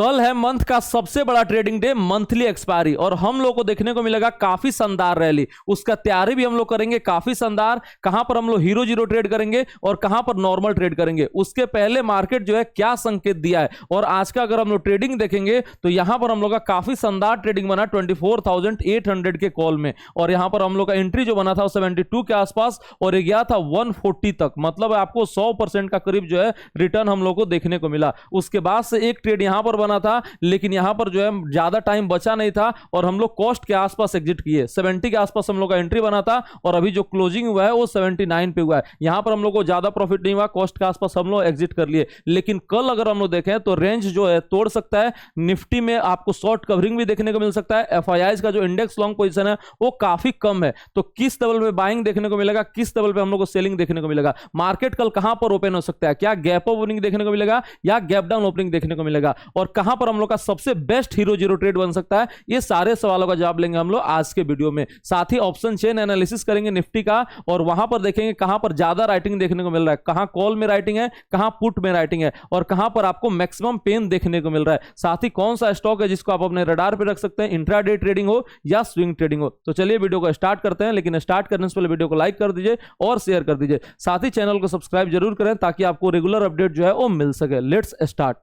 कल है मंथ का सबसे बड़ा ट्रेडिंग डे, मंथली एक्सपायरी, और हम लोग को देखने को मिलेगा काफी शानदार रैली। उसका तैयारी भी हम लोग करेंगे काफी शानदार। कहां पर हम लोग हीरो जीरो ट्रेड करेंगे और कहां पर नॉर्मल ट्रेड करेंगे, उसके पहले मार्केट जो है क्या संकेत दिया है। और आज का अगर हम लोग ट्रेडिंग देखेंगे तो यहां पर हम लोग का काफी शानदार ट्रेडिंग बना 24,800 के कॉल में, और यहां पर हम लोग का एंट्री जो बना था 72 के आसपास और गया था 140 तक। मतलब आपको 100% का करीब जो है रिटर्न हम लोग को देखने को मिला। उसके बाद से एक ट्रेड यहां पर बना था, लेकिन यहां पर जो है ज्यादा टाइम बचा नहीं था और हम लोग कॉस्ट के आसपास एग्जिट किए। 70 के आसपास हम लोग का एंट्री बना था और अभी जो क्लोजिंग हुआ है वो 79 पे हुआ है। यहां पर हम लोग को ज्यादा प्रॉफिट नहीं हुआ, कॉस्ट के आसपास हम लोग एग्जिट कर लिए। लेकिन कल अगर हम लोग देखें तो रेंज जो है तोड़ सकता है। निफ्टी में आपको शॉर्ट कवरिंग भी देखने को मिल सकता है। एफआईआई का जो इंडेक्स लॉन्ग पोजीशन है वो काफी कम है, तो किस लेवल पे बाइंग देखने को मिलेगा, किस लेवल पे हम लोग को सेलिंग देखने को मिलेगा। मार्केट कल कहां पर ओपन हो सकता है, क्या गैप अप ओपनिंग देखने को मिलेगा या गैप डाउन ओपनिंग देखने को मिलेगा, और कहां पर हम लोग का सबसे बेस्ट हीरो जीरो ट्रेड बन सकता है। ये सारे सवालों का जवाब लेंगे हम लोग आज के वीडियो में। साथ ही ऑप्शन चेन एनालिसिस करेंगे निफ्टी का, और वहां पर देखेंगे कहां पर ज्यादा राइटिंग देखने को मिल रहा है, कहां कॉल में राइटिंग है, कहां पुट में राइटिंग है, और कहां पर आपको मैक्सिमम पेन देखने को मिल रहा है। साथ ही कौन सा स्टॉक है जिसको आप अपने रडार पे रख सकते हैं, इंट्राडे ट्रेडिंग हो या स्विंग ट्रेडिंग हो। तो चलिए वीडियो को स्टार्ट करते हैं, लेकिन स्टार्ट करने से पहले वीडियो को लाइक कर दीजिए और शेयर कर दीजिए। साथ ही चैनल को सब्सक्राइब जरूर करें ताकि आपको रेगुलर अपडेट जो है वो मिल सके। Let's start.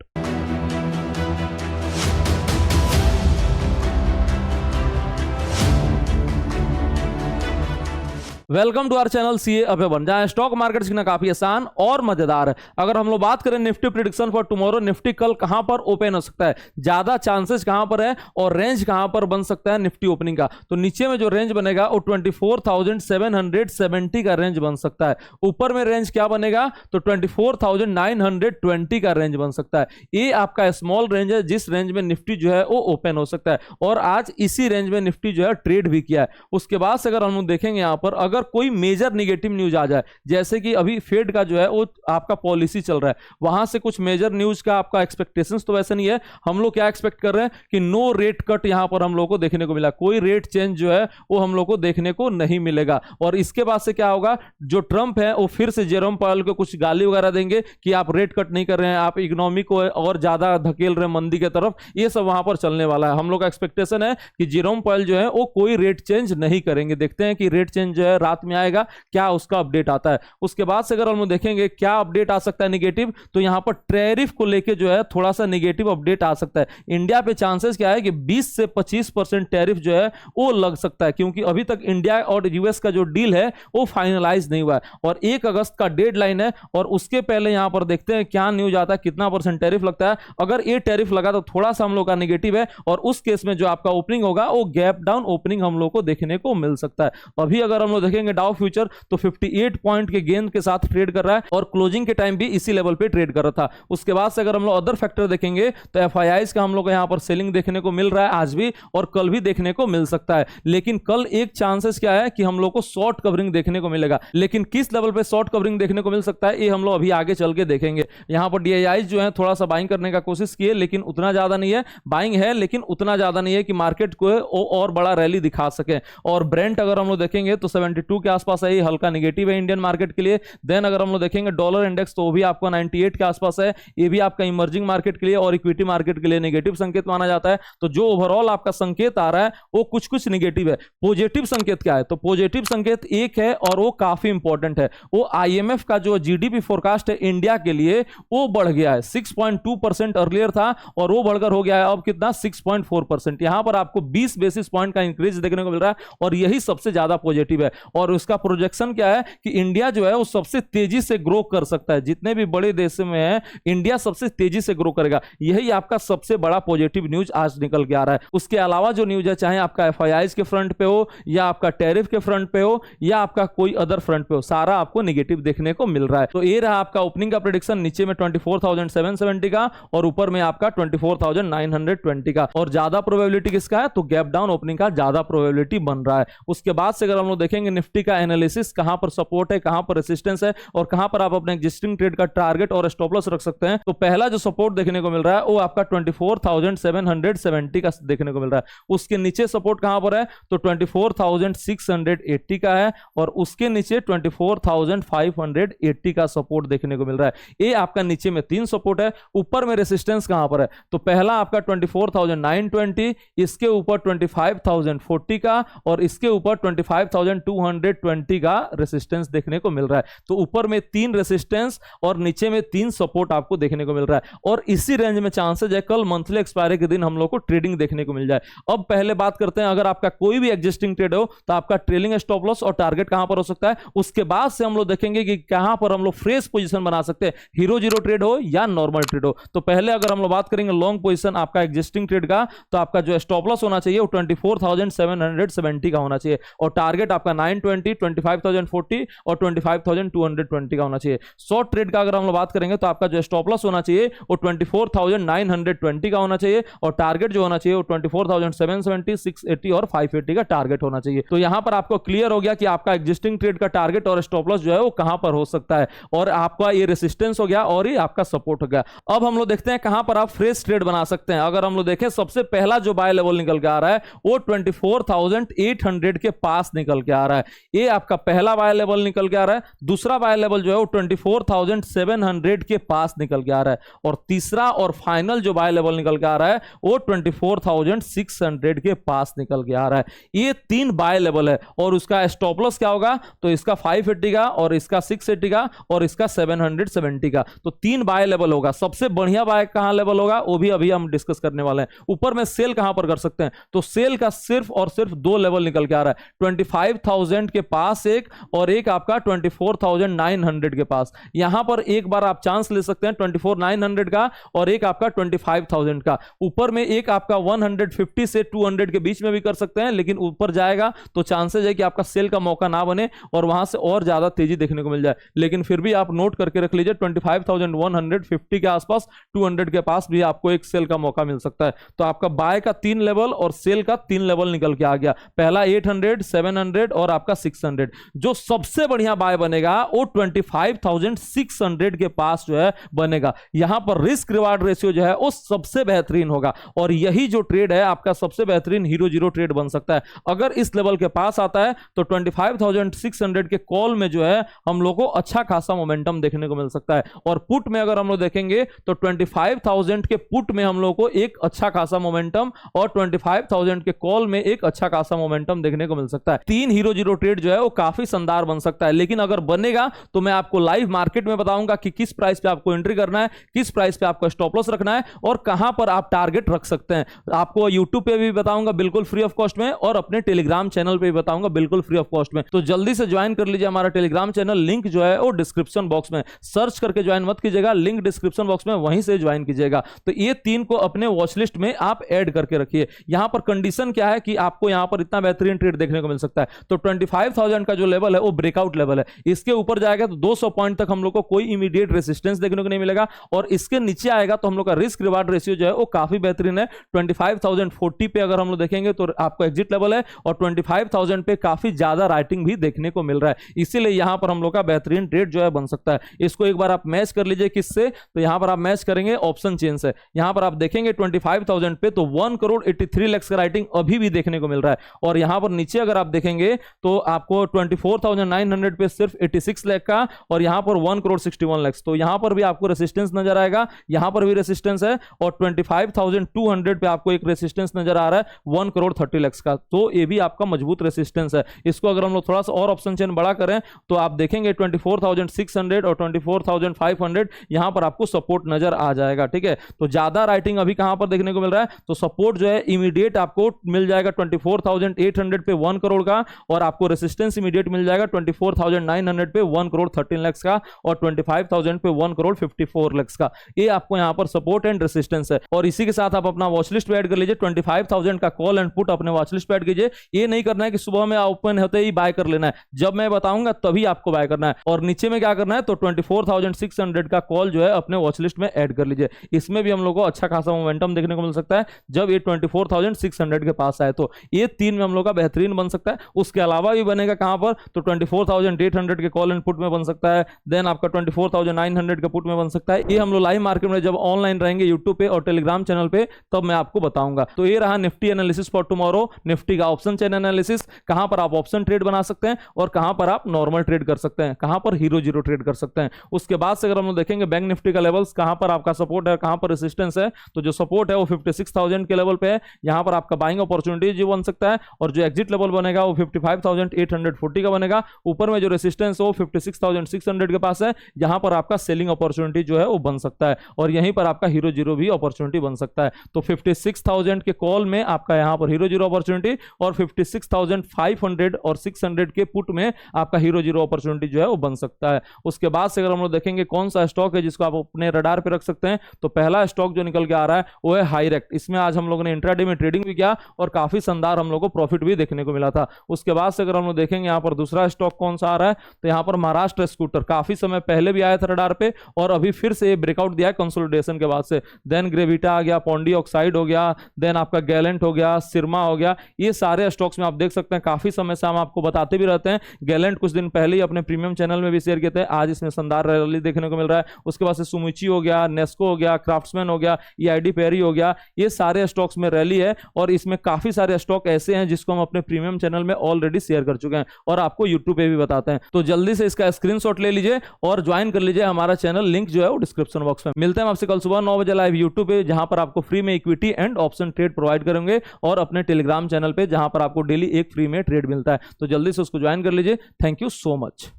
Welcome to our channel CA Abhay one, जहां स्टॉक मार्केट सीखना काफी आसान और मजेदार है। अगर हम लोग बात करें Nifty prediction for tomorrow, Nifty कल कहां पर ओपन हो सकता है, ज्यादा चांसेस कहां पर है और रेंज कहां पर बन सकता है निफ्टी ओपनिंग का। तो नीचे में जो रेंज बनेगा वो 24,770 का रेंज बन सकता है। ऊपर में रेंज क्या बनेगा तो 24,920 का रेंज बन सकता है। ये आपका स्मॉल रेंज है जिस रेंज में निफ्टी जो है वो ओपन हो सकता है, और आज इसी रेंज में निफ्टी जो है ट्रेड भी किया है। उसके बाद से अगर हम देखेंगे यहां पर अगर कोई मेजर नेगेटिव न्यूज आ जाए, जैसे कि अभी फेड का जो है वो आपका पॉलिसी चल रहा है, वहां से कुछ मेजर न्यूज का आपका एक्सपेक्टेशंस तो वैसे नहीं है। हम लोग क्या एक्सपेक्ट कर रहे हैं कि नो रेट कट यहां पर हम लोग को देखने को मिला, कोई रेट चेंज जो है वो हम लोग को देखने को नहीं मिलेगा। और इसके बाद से क्या होगा, जो ट्रंप है वो फिर से जेरोम पावेल को कुछ गाली वगैरह देंगे कि आप रेट कट नहीं कर रहे हैं, आप इकोनॉमी को और ज्यादा धकेल रहे हैं मंदी की तरफ। ये सब वहां पर चलने वाला है। हम लोग का एक्सपेक्टेशन है कि जेरोम पावेल जो है वो कोई रेट चेंज नहीं करेंगे। देखते हैं कि रेट चेंज जो है रात में आएगा, क्या उसका अपडेट आता है। उसके बाद से अगर हम देखेंगे क्या अपडेट आ सकता है नेगेटिव, तो यहां पर टैरिफ को लेके जो है थोड़ा सा नेगेटिव अपडेट आ सकता है। इंडिया पे चांसेस क्या है कि 20 से 25% टैरिफ जो है वो लग सकता है, क्योंकि अभी तक इंडिया और यूएस का जो डील है वो फाइनलाइज नहीं हुआ है और 1 अगस्त का डेडलाइन है। और उसके पहले यहां पर देखते हैं क्या न्यूज आता है, कितना % टैरिफ लगता है। अगर ये टैरिफ लगा तो थोड़ा सा हम लोग का नेगेटिव है, और उस केस में जो आपका ओपनिंग होगा वो गैप डाउन ओपनिंग हम लोग को देखने को मिल सकता है। अभी अगर हम लोग देखेंगे डाउ फ्यूचर तो 58 पॉइंट के गेन के साथ ट्रेड कर रहा है और क्लोजिंग के टाइम भी इसी लेवल पे ट्रेड कर रहा था। उसके बाद से अगर हम लोग अदर फैक्टर देखेंगे तो एफआईआईज का हम लोग को यहां पर सेलिंग देखने को मिल रहा है आज भी, और कल भी देखने को मिल सकता है। लेकिन कल एक चांसेस क्या है कि हम लोग को शॉर्ट कवरिंग देखने को मिलेगा, लेकिन किस लेवल पे शॉर्ट कवरिंग देखने को मिल सकता है ये हम लोग अभी आगे चल के देखेंगे। यहां पर डीआईआई जो है थोड़ा सा बाइंग करने का कोशिश किए, लेकिन उतना ज्यादा नहीं है। बाइंग है लेकिन उतना ज्यादा नहीं है कि मार्केट को और बड़ा रैली दिखा सके। और ब्रेंट अगर हम लोग देखेंगे तो 72 के आसपास है, हल्का नेगेटिव है इंडियन मार्केट के लिए। देन अगर हम लोग देखेंगे डॉलर इंडेक्स तो वो भी आपका 98 के आसपास है, ये भी आपका इमर्जिंग मार्केट के लिए और इक्विटी मार्केट के लिए नेगेटिव संकेत माना जाता है। तो जो ओवरऑल आपका संकेत आ रहा है वो कुछ कुछ नेगेटिव है। पॉजिटिव संकेत क्या है, तो पॉजिटिव संकेत एक है और वो काफी इंपॉर्टेंट है। वो आईएमएफ का जो जीडीपी फोरकास्ट है इंडिया के लिए वो बढ़ गया है। 6.2% अर्लियर था और वो बढ़कर हो गया है अब कितना 6.4%। यहां पर आपको 20 बेसिस पॉइंट का इंक्रीज देखने को मिल रहा है और यही सबसे ज्यादा पॉजिटिव है। और उसका प्रोजेक्शन क्या है कि इंडिया जो है वो सबसे तेजी से ग्रो कर सकता है। जितने भी बड़े देशों में है इंडिया सबसे तेजी से ग्रो करेगा। यही आपका सबसे बड़ा पॉजिटिव न्यूज आज निकल के आ रहा है। उसके अलावा जो न्यूज है, चाहे आपका एफआईआई के फ्रंट पे हो या आपका टैरिफ के फ्रंट पे हो या आपका कोई अदर फ्रंट पे हो, सारा आपको नेगेटिव देखने को मिल रहा है। तो ये रहा आपका ओपनिंग का प्रेडिक्शन, नीचे में 24,770 का और ऊपर में आपका 24,920 का। और ज्यादा प्रोबेबिलिटी किसका है, तो गैप डाउन ओपनिंग का ज्यादा प्रोबेबिलिटी बन रहा है। उसके बाद से अगर हम लोग देखेंगे निफ्टी का एनालिसिस, कहां पर सपोर्ट है, कहां पर रेसिस्टेंस है और कहां पर आप अपने एग्जिस्टिंग ट्रेड का टारगेट और स्टॉप लॉस रख सकते हैं। तो पहला जो सपोर्ट देखने को मिल रहा है वो आपका 24,770 का देखने को मिल रहा है। उसके नीचे सपोर्ट कहां पर है तो 24,680 का है और उसके नीचे 24,580 का सपोर्ट देखने को मिल रहा है। ये आपका नीचे में 3 सपोर्ट है। ऊपर में रेसिस्टेंस कहां पर है तो पहला आपका 24,920, इसके ऊपर 25,040 का और इसके ऊपर 25,220 का रेसिस्टेंस देखने को मिल रहा है। तो ऊपर में 3 रेसिस्टेंस और नीचे में 3 सपोर्ट आपको देखने को मिल रहा है और इसी रेंज में चांसेस है कल मंथली एक्सपायरी के दिन हम लोग को ट्रेडिंग देखने को मिल जाए। अब पहले बात करते हैं, अगर आपका कोई भी एग्जिस्टिंग ट्रेड हो तो आपका ट्रेलिंग स्टॉप लॉस और टारगेट कहां पर हो सकता है। उसके बाद से हम लोग देखेंगे कि कहां पर हम लोग फ्रेश पोजीशन बना सकते हैं, हीरो जीरो ट्रेड हो या नॉर्मल ट्रेड हो। तो पहले अगर हम लोग बात करेंगे लॉन्ग पोजीशन आपका एग्जिस्टिंग ट्रेड का, तो आपका जो स्टॉप लॉस होना चाहिए वो 24,770 का होना चाहिए और टारगेट आपका 920, 25,040 और 25,220 का होना चाहिए। शॉर्ट ट्रेड का अगर हम लोग बात करेंगे तो आपका जो स्टॉप लॉस होना चाहिए वो 24,920 का होना चाहिए और टारगेट जो होना चाहिए वो 24,770, 680 और 580 का टारगेट होना चाहिए। तो यहां पर आपको क्लियर हो गया कि आपका एग्जिस्टिंग ट्रेड का टारगेट और स्टॉप लॉस जो है वो कहां पर हो सकता है और आपका ये रेसिस्टेंस हो गया और ये आपका सपोर्ट हो गया। अब हम लोग देखते हैं कहां पर आप फ्रेश ट्रेड बना सकते हैं। अगर हम लोग देखें सबसे पहला जो बाय लेवल निकल के आ रहा है वो 24,800 के पास निकल के आ रहा है। ये आपका पहला बाय लेवल निकल के आ रहा है। दूसरा बाय लेवल जो है वो 24,700 के पास निकल के आ रहा है और तीसरा और फाइनल जो बाय लेवल निकल के आ रहा है वो 24,600 के पास निकल के आ रहा है। ये 3 बाय लेवल है और उसका स्टॉप लॉस क्या होगा तो इसका 580 का और इसका 680 का और इसका 770 का। तो 3 बाय लेवल होगा। सबसे बढ़िया बाय कहां लेवल होगा वो भी अभी हम डिस्कस करने वाले हैं। ऊपर में सेल कहां पर कर सकते हैं तो सेल का सिर्फ और सिर्फ 2 लेवल निकल के आ रहा है, 25,000 के पास एक और एक आपका 24,900 के पास। यहां पर एक बार आप चांस ले सकते हैं 24,900 का और एक आपका 25,000 का। ऊपर में एक आपका 150 से 200 के बीच में भी कर सकते हैं, लेकिन ऊपर जाएगा तो चांसेस है कि आपका सेल का मौका ना बने और वहां से और ज्यादा तेजी देखने को मिल जाए। लेकिन फिर भी आप नोट करके रख लीजिए 25,150 के आसपास 200 के पास भी आपको एक सेल का मौका मिल सकता है। तो आपका बाय का 3 लेवल और सेल का 3 लेवल निकल के आ गया। पहला 800, 700 और आपका 600। जो सबसे बढ़िया बाय बनेगा वो 25,600 के पास जो है बनेगा। यहां पर रिस्क रिवार्ड रेशियो जो है वो सबसे बेहतरीन होगा और यही जो ट्रेड है आपका सबसे बेहतरीन हीरो जीरो ट्रेड बन सकता है। अगर इस लेवल के पास आता है तो 25,600 के कॉल में जो है हम लोग को अच्छा खासा मोमेंटम देखने को मिल सकता है और पुट में अगर हम लोग देखेंगे तो 25,000 के पुट में हम लोग को एक अच्छा खासा मोमेंटम और 25,000 के कॉल में एक अच्छा खासा मोमेंटम देखने को मिल सकता है। 3 हीरो जीरो ट्रेड जो है वो काफी शानदार बन सकता है। लेकिन अगर बनेगा तो मैं आपको लाइव मार्केट में बताऊंगा कि किस प्राइस पे आपको एंट्री करना है, किस प्राइस पे आपको स्टॉप लॉस रखना है और कहां पर आप टारगेट रख सकते हैं। आपको यूट्यूब पे भी बताऊंगा बिल्कुल फ्री ऑफ कॉस्ट में और अपने टेलीग्राम चैनल पे भी बताऊंगा बिल्कुल फ्री ऑफ कॉस्ट में। तो जल्दी से ज्वाइन कर लीजिए हमारा टेलीग्राम चैनल। लिंक जो है वो डिस्क्रिप्शन बॉक्स में, सर्च करके ज्वाइन मत कीजिएगा, लिंक डिस्क्रिप्शन बॉक्स में वहीं से ज्वाइन कीजिएगा। तो ये 3 को अपने वॉच लिस्ट में आप ऐड करके रखिए। यहां पर कंडीशन क्या है कि आपको यहां पर इतना बेहतरीन ट्रेड देखने को मिल सकता है। तो 25,000 का जो लेवल है वो ब्रेकआउट लेवल है। इसके ऊपर जाएगा तो 200 पॉइंट तक हम लोग को कोई इमीडिएट रेसिस्टेंस देखने को नहीं मिलेगा और इसके नीचे आएगा तो हम लोग का रिस्क रिवार्ड रेशियो जो है वो काफी बेहतरीन है। 25,040 पे अगर हम लोग देखेंगे तो आपको एग्जिट लेवल है और 25,000 पे काफी ज्यादा राइटिंग भी देखने को मिल रहा है। इसीलिए यहां पर हम लोग का बेहतरीन ट्रेड जो है बन सकता है। इसको एक बार आप मैच कर लीजिए किससे, तो यहां पर आप मैच करेंगे ऑप्शन चेन से। यहां पर आप देखेंगे 25,000 पे तो 1,83 लाख का राइटिंग अभी भी देखने को मिल रहा है और यहां पर नीचे अगर आप देखेंगे तो आपको 24,900 पे सिर्फ 86 लाख का और यहां पर 1,61 लाख। तो यहां पर भी आपको रेसिस्टेंस नजर आएगा, यहां पर भी रेसिस्टेंस है और 25,200 पे आपको एक रेसिस्टेंस नजर आ रहा है 1,30 लाख का। तो ये भी आपका मजबूत रेसिस्टेंस है। इसको अगर हम लोग थोड़ा सा और ऑप्शन चेन बड़ा करें तो आप देखेंगे 24,600 और 24,500 यहां पर आपको सपोर्ट नजर आ जाएगा। ठीक है, तो ज्यादा राइटिंग अभी कहां पर देखने को मिल रहा है तो सपोर्ट जो है इमीडिएट आपको मिल जाएगा 24,800 पे 1 करोड़ का और आपको रेसिस्टेंस इमीडिएट मिल जाएगा 24,900 पे 1,13 लाख का और 25,000 पे 1,54 लाख का। ये आपको यहां पर सपोर्ट एंड रेसिस्टेंस है और इसी के साथ आप अपना वॉच लिस्ट पे ऐड कर लीजिए। 25,000 का कॉल एंड पुट अपने वॉच लिस्ट पे ऐड कीजिए। ये नहीं करना है कि सुबह में ओपन होते ही बाय कर लेना है, जब मैं बताऊंगा तभी आपको बाय करना है। और नीचे में क्या करना है तो 24,600 का कॉल जो है अपने वॉच लिस्ट में ऐड कर लीजिए। इसमें भी हम लोग को अच्छा खासा मोमेंटम देखने को मिल सकता है जब ये 24,600 के पास आए। तो ये 3 में हम लोग का बेहतरीन बन सकता है। उसके अलावा अलावा भी बनेगा कहां पर, तो 24,800 के कॉल एंड पुट में बन सकता है, देन आपका 24,900 का पुट में बन सकता है। ये हम लोग लाइव मार्केट में जब ऑनलाइन रहेंगे यूट्यूब पे और टेलीग्राम चैनल पे तब मैं आपको बताऊंगा। तो ये रहा Nifty analysis for tomorrow, Nifty का ऑप्शन चेन एनालिसिस, कहां पर आप ऑप्शन ट्रेड बना सकते हैं और कहां पर आप नॉर्मल ट्रेड कर सकते हैं, कहां पर हीरो जीरो ट्रेड कर सकते हैं। उसके बाद से अगर हम लोग देखेंगे बैंक निफ्टी का लेवल्स, कहां पर आपका सपोर्ट है, कहां पर रेजिस्टेंस है, तो जो सपोर्ट है वो 56,000 के लेवल पे है, यहां पर आपका बाइंग अपॉर्चुनिटी जो बन सकता है, और जो एग्जिट लेवल बनेगा वो 55,840 का बनेगा। ऊपर में जो रेजिस्टेंस है वो 56,600 के पास है, यहां पर आपका सेलिंग अपॉर्चुनिटी जो है वो बन सकता है, और यहीं पर आपका हीरो जीरो भी अपॉर्चुनिटी बन सकता है। तो 56,000 के कॉल में आपका यहां पर हीरो जीरो अपॉर्चुनिटी, और 56,500 और 600 के पुट में आपका हीरो जीरो अपॉर्चुनिटी जो है वो बन सकता है। उसके बाद से अगर हम लोग देखेंगे कौन सा स्टॉक है जिसको आप अपने रडार पे रख सकते हैं, तो पहला स्टॉक जो निकल के आ रहा है वो है हाईरेक्ट। इसमें आज हम लोगों ने इंट्राडे में ट्रेडिंग भी किया और काफी शानदार हम लोग को प्रॉफिट भी देखने को मिला था। उसके बाद से अगर हम लोग देखेंगे यहाँ पर दूसरा स्टॉक कौन सा आ रहा है, तो यहाँ पर महाराष्ट्र स्कूटर काफी समय पहले भी आया था रडार पे और अभी फिर से ब्रेकआउट दिया है कंसोलिडेशन के बाद से। देन ग्रेविटा आ गया, पॉन्डी ऑक्साइड हो गया, देन आपका गैलेंट हो गया, सिरमा हो गया, ये सारे स्टॉक्स में आप देख सकते हैं काफी समय से हम आपको बताते भी रहते हैं। गैलेंट कुछ दिन पहले ही अपने प्रीमियम चैनल में भी शेयर किए थे, आज इसमें शानदार रैली देखने को मिल रहा है। उसके बाद से सुमिची हो गया, नेस्को हो गया, क्राफ्ट्समैन हो गया, ईआईडी पेरी हो गया, ये सारे स्टॉक्स में रैली है और इसमें काफी सारे स्टॉक ऐसे हैं जिसको हम अपने प्रीमियम चैनल में ऑलरेडी शेयर कर चुके हैं और आपको यूट्यूब पे भी बताते हैं। तो जल्दी से इसका स्क्रीनशॉट ले लीजिए और ज्वाइन कर लीजिए हमारा चैनल, लिंक जो है वो डिस्क्रिप्शन बॉक्स में। मिलते हैं आपसे कल सुबह 9 बजे लाइव यूट्यूब पे, जहां पर आपको फ्री में equity and option trade provide करेंगे, और अपने टेलीग्राम चैनल पे जहां पर आपको डेली एक फ्री में ट्रेड मिलता है। तो जल्दी से उसको ज्वाइन कर लीजिए। Thank you so much.